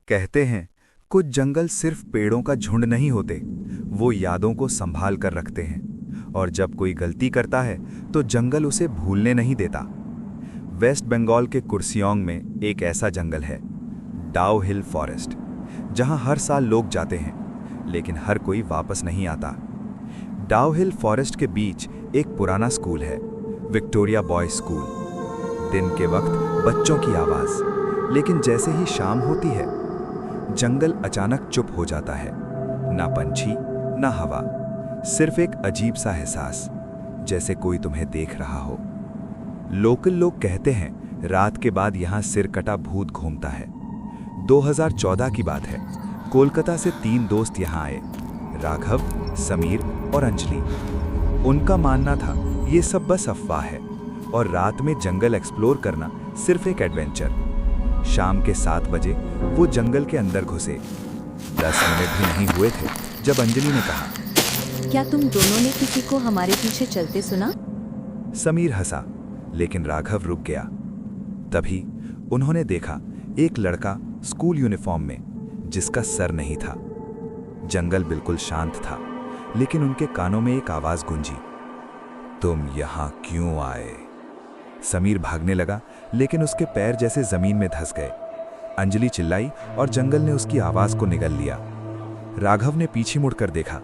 कहते हैं, कुछ जंगल सिर्फ पेड़ों का झुंड नहीं होते, वो यादों को संभाल कर रखते हैं। और जब कोई गलती करता है तो जंगल उसे भूलने नहीं देता। वेस्ट बंगाल के कुर्सियोंग में एक ऐसा जंगल है, डाउ हिल फॉरेस्ट, जहां हर साल लोग जाते हैं, लेकिन हर कोई वापस नहीं आता। डाउ हिल फॉरेस्ट के बीच एक पुराना स्कूल है, विक्टोरिया बॉयज स्कूल। दिन के वक्त बच्चों की आवाज़, लेकिन जैसे ही शाम होती है, जंगल अचानक चुप हो जाता है। ना पंछी, ना हवा, सिर्फ एक अजीब सा एहसास, जैसे कोई तुम्हें देख रहा हो। लोकल लोग कहते हैं, रात के बाद यहाँ सिर कटा भूत घूमता है। 2014 की बात है, कोलकाता से 3 दोस्त यहाँ आए, राघव, समीर और अंजलि। उनका मानना था ये सब बस अफवाह है और रात में जंगल एक्सप्लोर करना सिर्फ एक एडवेंचर। शाम के 7 बजे वो जंगल के अंदर घुसे। 10 मिनट भी नहीं हुए थे जब अंजलि ने कहा, क्या तुम दोनों ने किसी को हमारे पीछे चलते सुना? समीर हंसा, लेकिन राघव रुक गया। तभी उन्होंने देखा एक लड़का स्कूल यूनिफॉर्म में, जिसका सर नहीं था। जंगल बिल्कुल शांत था, लेकिन उनके कानों में एक आवाज गूंजी, तुम यहां क्यों आए? समीर भागने लगा, लेकिन उसके पैर जैसे जमीन में धंस गए। अंजलि चिल्लाई और जंगल ने उसकी आवाज को निगल लिया। राघव ने पीछे मुड़कर देखा,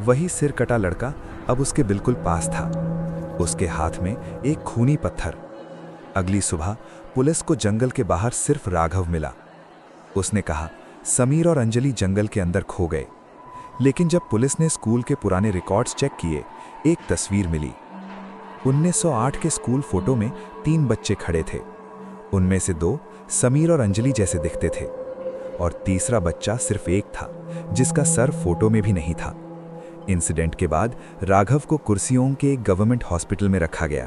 वही सिर कटा लड़का अब उसके बिल्कुल पास था, उसके हाथ में एक खूनी पत्थर। अगली सुबह पुलिस को जंगल के बाहर सिर्फ राघव मिला। उसने कहा, समीर और अंजलि जंगल के अंदर खो गए। लेकिन जब पुलिस ने स्कूल के पुराने रिकॉर्ड्स चेक किए, एक तस्वीर मिली। 1908 के स्कूल फोटो में 3 बच्चे खड़े थे। उनमें से 2 समीर और अंजलि जैसे दिखते थे, और तीसरा बच्चा सिर्फ एक था, जिसका सर फोटो में भी नहीं था। इंसिडेंट के बाद राघव को कुर्सियों के एक गवर्नमेंट हॉस्पिटल में रखा गया।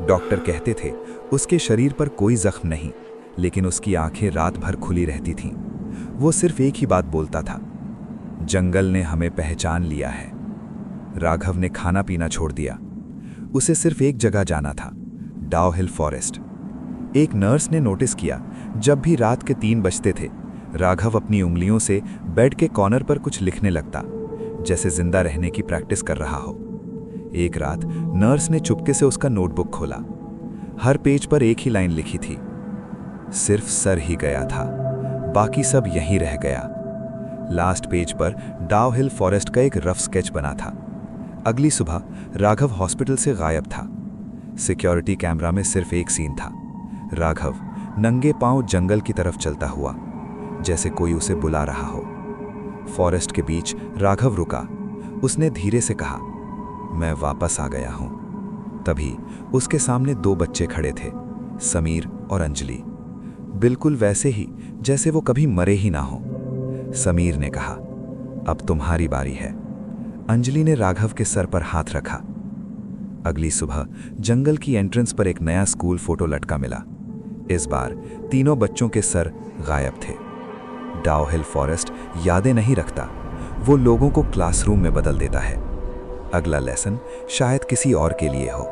डॉक्टर कहते थे उसके शरीर पर कोई जख्म नहीं, लेकिन उसकी आंखें रात भर खुली रहती थीं। वो सिर्फ एक ही बात बोलता था, जंगल ने हमें पहचान लिया है। राघव ने खाना पीना छोड़ दिया। उसे सिर्फ एक जगह जाना था, डाउ हिल फॉरेस्ट। एक नर्स ने नोटिस किया, जब भी रात के 3 बजते थे, राघव अपनी उंगलियों से बेड के कॉर्नर पर कुछ लिखने लगता, जैसे जिंदा रहने की प्रैक्टिस कर रहा हो। एक रात नर्स ने चुपके से उसका नोटबुक खोला। हर पेज पर एक ही लाइन लिखी थी, सिर्फ सर ही गया था, बाकी सब यहीं रह गया। लास्ट पेज पर डाउ हिल फॉरेस्ट का एक रफ स्केच बना था। अगली सुबह राघव हॉस्पिटल से गायब था। सिक्योरिटी कैमरा में सिर्फ एक सीन था, राघव नंगे पांव जंगल की तरफ चलता हुआ, जैसे कोई उसे बुला रहा हो। फॉरेस्ट के बीच राघव रुका। उसने धीरे से कहा, मैं वापस आ गया हूं। तभी उसके सामने 2 बच्चे खड़े थे, समीर और अंजलि, बिल्कुल वैसे ही जैसे वो कभी मरे ही ना हो। समीर ने कहा, अब तुम्हारी बारी है। अंजलि ने राघव के सर पर हाथ रखा। अगली सुबह जंगल की एंट्रेंस पर एक नया स्कूल फोटो लटका मिला। इस बार तीनों बच्चों के सर गायब थे। डाउ हिल फॉरेस्ट यादें नहीं रखता, वो लोगों को क्लासरूम में बदल देता है। अगला लेसन शायद किसी और के लिए हो।